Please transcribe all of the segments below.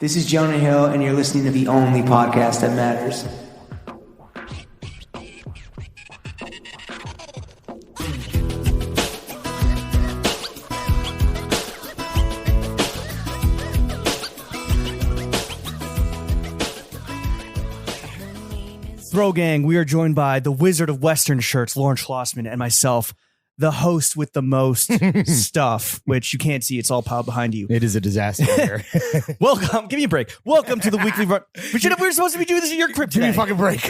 This is Jonah Hill, and you're listening to the only podcast that matters. Throw Gang, we are joined by the Wizard of Western Shirts, Lauren Schlossman, and myself, the host with the most stuff, which you can't see. It's all piled behind you. It is a disaster here. Welcome. Give me a break. Welcome to the weekly run. We're supposed to be doing this at your crib today. Give me a fucking break.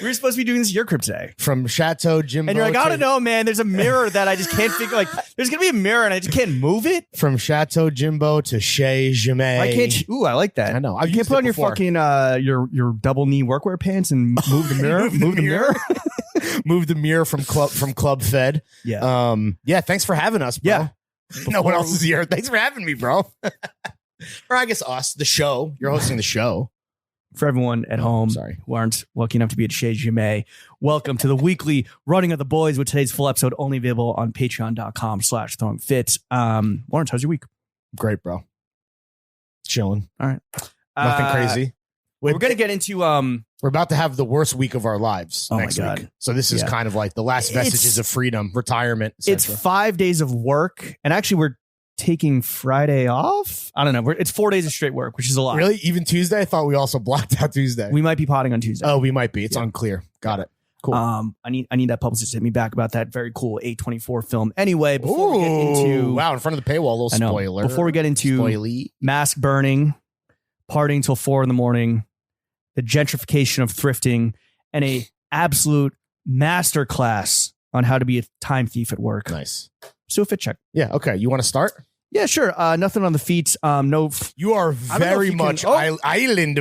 We're supposed to be doing this at your crib today. From Chateau Jimbo. And you're like, I don't know, man. There's a mirror that I just can't figure. Like, there's going to be a mirror and I just can't move it. From Chateau Jimbo to Chez Jamais. I can't. Ooh, I like that. I know. You can't put on your fucking your double knee workwear pants and move the mirror. Move the mirror. Move the mirror from Club Fed. Yeah. Yeah. Thanks for having us, bro. Yeah. No one else is here. Thanks for having me, bro. Or I guess us, the show. You're hosting the show. For everyone at home who aren't lucky enough to be at Chez Jamais, welcome to the weekly Running of the Boys with today's full episode only available on patreon.com/throwingfits. Lawrence, how's your week? Great, bro. Chilling. All right. Nothing crazy. We're going to get into... We're about to have the worst week of our lives next week. So this is kind of like the last vestiges of freedom, retirement. It's 5 days of work. And actually, we're taking Friday off. I don't know. It's 4 days of straight work, which is a lot. Really? Even Tuesday? I thought we also blocked out Tuesday. We might be potting on Tuesday. Oh, we might be. It's unclear. Got it. Cool. I need that publicist to hit me back about that very cool A24 film. Anyway, before we get into... Wow, in front of the paywall, a little spoiler. Before we get into mask burning, partying till 4 a.m, the gentrification of thrifting, and a absolute masterclass on how to be a time thief at work. Nice. So a fit check. Yeah. Okay. You want to start? Yeah, sure. Nothing on the feet. No. You are very much Erie Island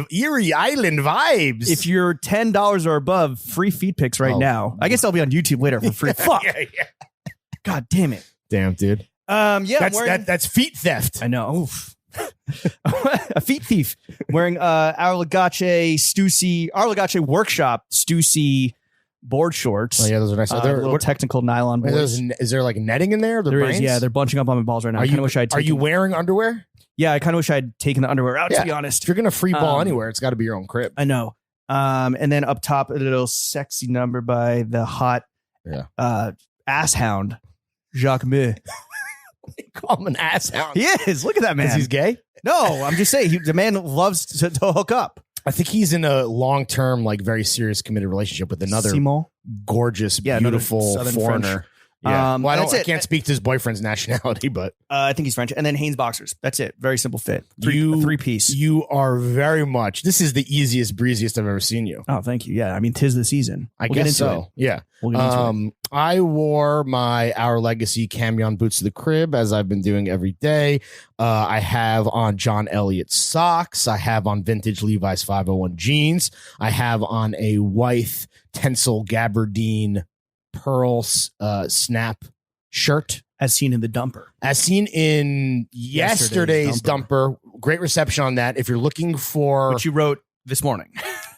vibes. If you're $10 or above, free feet pics right now. I guess I'll be on YouTube later for free. Fuck. Yeah. God damn it. Damn, dude. Yeah. That's feet theft. I know. Oof. A feet thief wearing Arlagace Workshop Stussy board shorts. Oh yeah, those are nice. Little technical nylon boards. Is there like netting in there? There is. Yeah, they're bunching up on my balls right now. Are you wearing underwear? Yeah, I kind of wish I'd taken the underwear out. To be honest, if you're gonna free ball anywhere, it's got to be your own crib. I know. And then up top, a little sexy number by the hot ass hound Jacques Meux. Call him an ass hound. He is. Look at that man. Is he gay? No, I'm just saying the man loves to hook up. I think he's in a long-term, like very serious, committed relationship with another Simon? Gorgeous, beautiful foreigner. French. Yeah. I can't speak to his boyfriend's nationality, but I think he's French. And then Hanes boxers. That's it. Very simple fit. Three piece. You are very much. This is the easiest, breeziest I've ever seen you. Oh, thank you. Yeah, I mean, 'tis the season. I guess so. Yeah. We'll get into it. I wore my Our Legacy Camion boots to the crib, as I've been doing every day. I have on John Elliott socks. I have on vintage Levi's 501 jeans. I have on a white Tencel gabardine pearl snap shirt. As seen in the dumper. As seen in yesterday's dumper. Great reception on that. If you're looking for... Which you wrote this morning.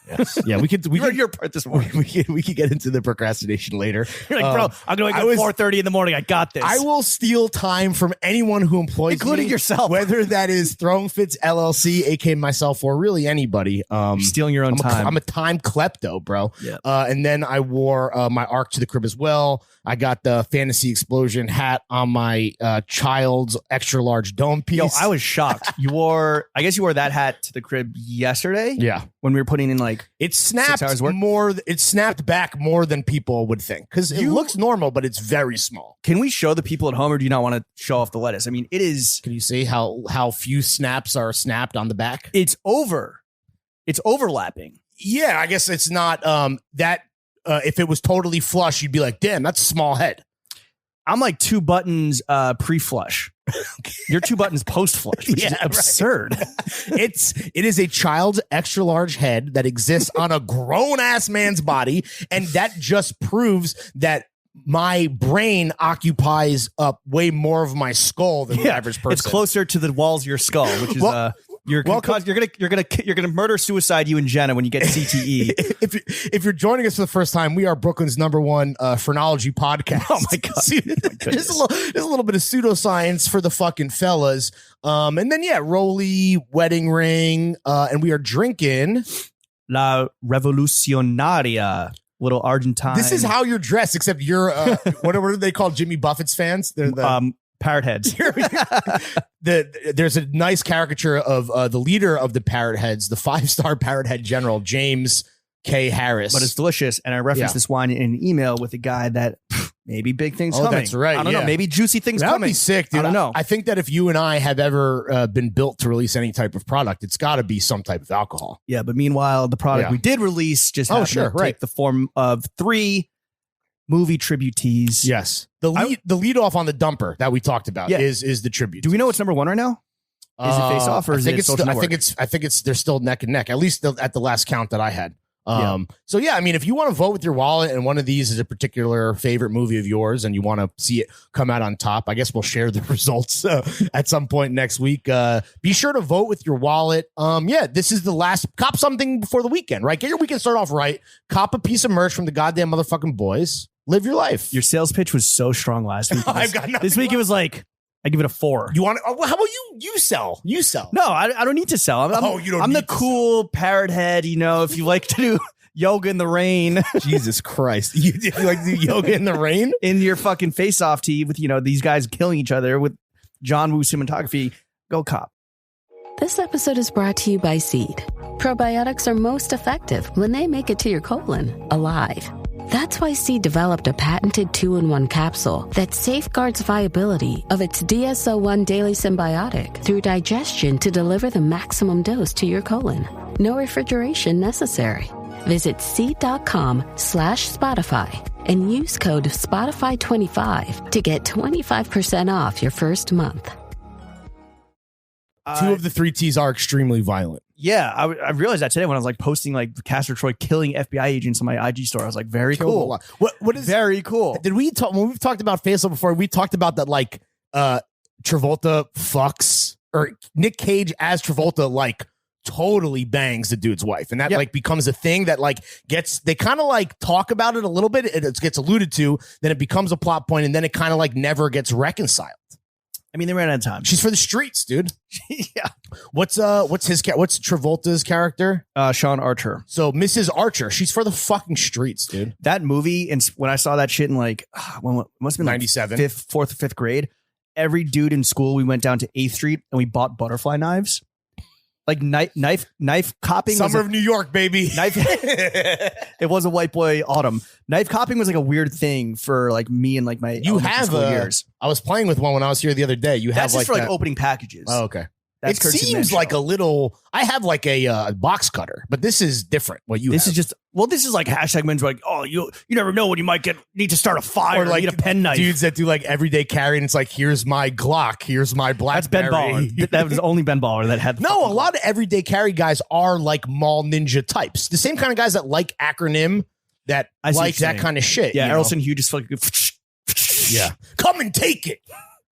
Yes. Yeah, we could read your part this morning. We could get into the procrastination later. You're like, bro, I'm going to wake up 4:30 in the morning. I got this. I will steal time from anyone who employs including me, yourself. Whether that is Throwing Fits LLC, aka myself, or really anybody. You're stealing your own time. I'm a time klepto, bro. Yeah. And then I wore my Arc to the crib as well. I got the Fantasy Explosion hat on my child's extra large dome piece. Yo, I was shocked. I guess you wore that hat to the crib yesterday. Yeah. When we were putting in like it snapped more. It snapped back more than people would think because it looks normal, but it's very small. Can we show the people at home, or do you not want to show off the lettuce? I mean, it is. Can you see how few snaps are snapped on the back? It's overlapping. Yeah, I guess it's not that. If it was totally flush, you'd be like, damn, that's a small head. I'm like 2 buttons pre-flush. You're 2 buttons post-flush, which is absurd. It is a child's extra large head that exists on a grown-ass man's body, and that just proves that my brain occupies up way more of my skull than the average person. It's closer to the walls of your skull, which is You're gonna murder suicide you and Jenna when you get CTE. if you're joining us for the first time, we are Brooklyn's #1 phrenology podcast. Oh my god! There's a little bit of pseudoscience for the fucking fellas. And then Rolly wedding ring, and we are drinking La Revolucionaria, little Argentine. This is how you're dressed, except you're what do they call Jimmy Buffett's fans? They're the parrot heads. There's a nice caricature of the leader of the parrot heads, the 5-star parrot head general, James K. Harris. But it's delicious. And I referenced this wine in an email with a guy that maybe big things coming. That's right. I don't know. Maybe juicy things coming. That'd be sick, dude. I don't know. I think that if you and I have ever been built to release any type of product, it's got to be some type of alcohol. Yeah, but meanwhile, the product we did release just happened to take the form of 3 movie tributees. Yes. The lead off on the dumper that we talked about is the tribute. Do we know what's #1 right now? Is it Face Off or is it Social Network? I think it's they're still neck and neck, at least at the last count that I had. So I mean, if you want to vote with your wallet and one of these is a particular favorite movie of yours and you want to see it come out on top, I guess we'll share the results at some point next week. Be sure to vote with your wallet. This is the last. Cop something before the weekend, right? Get your weekend started off right. Cop a piece of merch from the goddamn motherfucking boys. Live your life. Your sales pitch was so strong last week. I've got this week. It was like, I give it a 4. You want? How about you? You sell. You sell. No, I don't need to sell. I'm the cool parrot head. You know, if you like to do yoga in the rain. Jesus Christ. You like to do yoga in the rain? In your fucking face-off tee with, these guys killing each other with John Woo cinematography. Go Cop. This episode is brought to you by Seed. Probiotics are most effective when they make it to your colon alive. That's why Seed developed a patented 2-in-1 capsule that safeguards viability of its DSO1 daily symbiotic through digestion to deliver the maximum dose to your colon. No refrigeration necessary. Visit seed.com/Spotify and use code Spotify25 to get 25% off your first month. 2 of the 3 T's are extremely violent. Yeah, I realized that today when I was like posting like Castor Troy killing FBI agents on my IG story. I was like, very cool. What is very cool? Did we talk when we've talked about Faisal before? We talked about that like Travolta fucks or Nick Cage as Travolta like totally bangs the dude's wife, and that like becomes a thing that like they kind of like talk about it a little bit. It gets alluded to, then it becomes a plot point, and then it kind of like never gets reconciled. I mean, they ran out of time. She's for the streets, dude. Yeah. What's Travolta's character? Sean Archer. So Mrs. Archer, she's for the fucking streets, dude. That movie, and when I saw that shit in like, when it must have been 97, like 4th or 5th grade. Every dude in school, we went down to 8th Street and we bought butterfly knives. Like knife copping. Summer of New York, baby. It was a white boy autumn. Knife copping was like a weird thing for like me and like my school years. I was playing with one when I was here the other day. That's just for like opening packages. Oh, okay. It seems like a little. I have like a box cutter, but this is different. This is like hashtag men's like, oh, you never know when you might need to start a fire or like need a pen knife. Dudes that do like everyday carry, and it's like, here's my Glock, here's my BlackBerry. That's Ben Baller. That was only Ben Baller that had. No, a lot of everyday carry guys are like mall ninja types. The same kind of guys that like acronym, that like that kind of shit. Yeah, Errolson Hugh just fucking. Yeah, come and take it.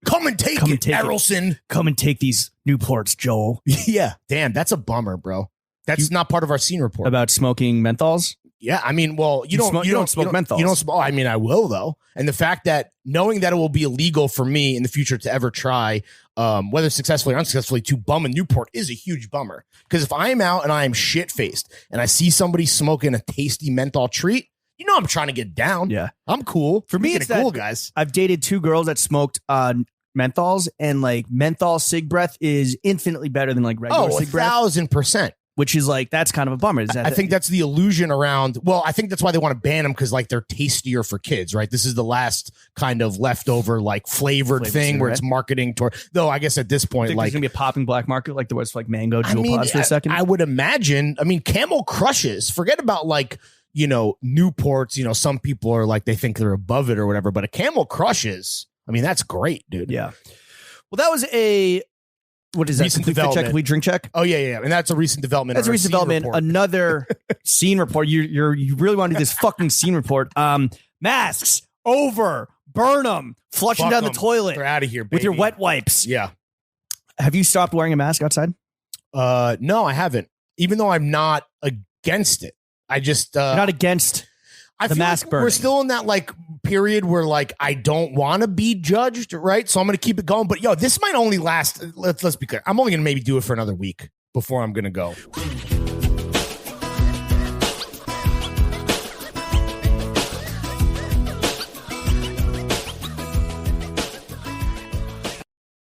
Come and take it, Errolson. Come and take these Newports, Joel. Yeah. Damn, that's a bummer, bro. That's not part of our scene report. About smoking menthols? Yeah, I mean, well, you don't smoke menthols. You don't smoke. I mean, I will, though. And the fact that knowing that it will be illegal for me in the future to ever try, whether successfully or unsuccessfully, to bum a Newport is a huge bummer. Because if I'm out and I am shit-faced and I see somebody smoking a tasty menthol treat, I'm trying to get down. Yeah. I'm cool. For me, it's cool, guys. I've dated 2 girls that smoked menthols, and like menthol cig breath is infinitely better than like regular cig breath. 1,000%. Which is like, that's kind of a bummer. I think that's the illusion around. Well, I think that's why they want to ban them, because like they're tastier for kids, right? This is the last kind of leftover like flavored thing where it's marketing toward. Though I guess at this point, like there's gonna be a popping black market like there was for like mango jewel pods for a second. I would imagine. I mean, Camel Crushes. Forget about like, Newports, some people are like, they think they're above it or whatever, but a Camel Crushes, I mean, that's great, dude. Yeah. Well, that was what is that? Recent development. Complete drink check? Oh, yeah. And that's a recent development. That's a recent development. Report. Another scene report. You really want to do this fucking scene report. Masks over, burn them, flushing down the toilet. They're out of here, baby. With your wet wipes. Yeah. Have you stopped wearing a mask outside? No, I haven't. Even though I'm not against it, I just You're not against I the feel mask like burning. we're still in that like period where like I don't want to be judged, right? So I'm gonna keep it going. But yo, this might only last. Let's be clear. I'm only gonna maybe do it for another week before I'm gonna go.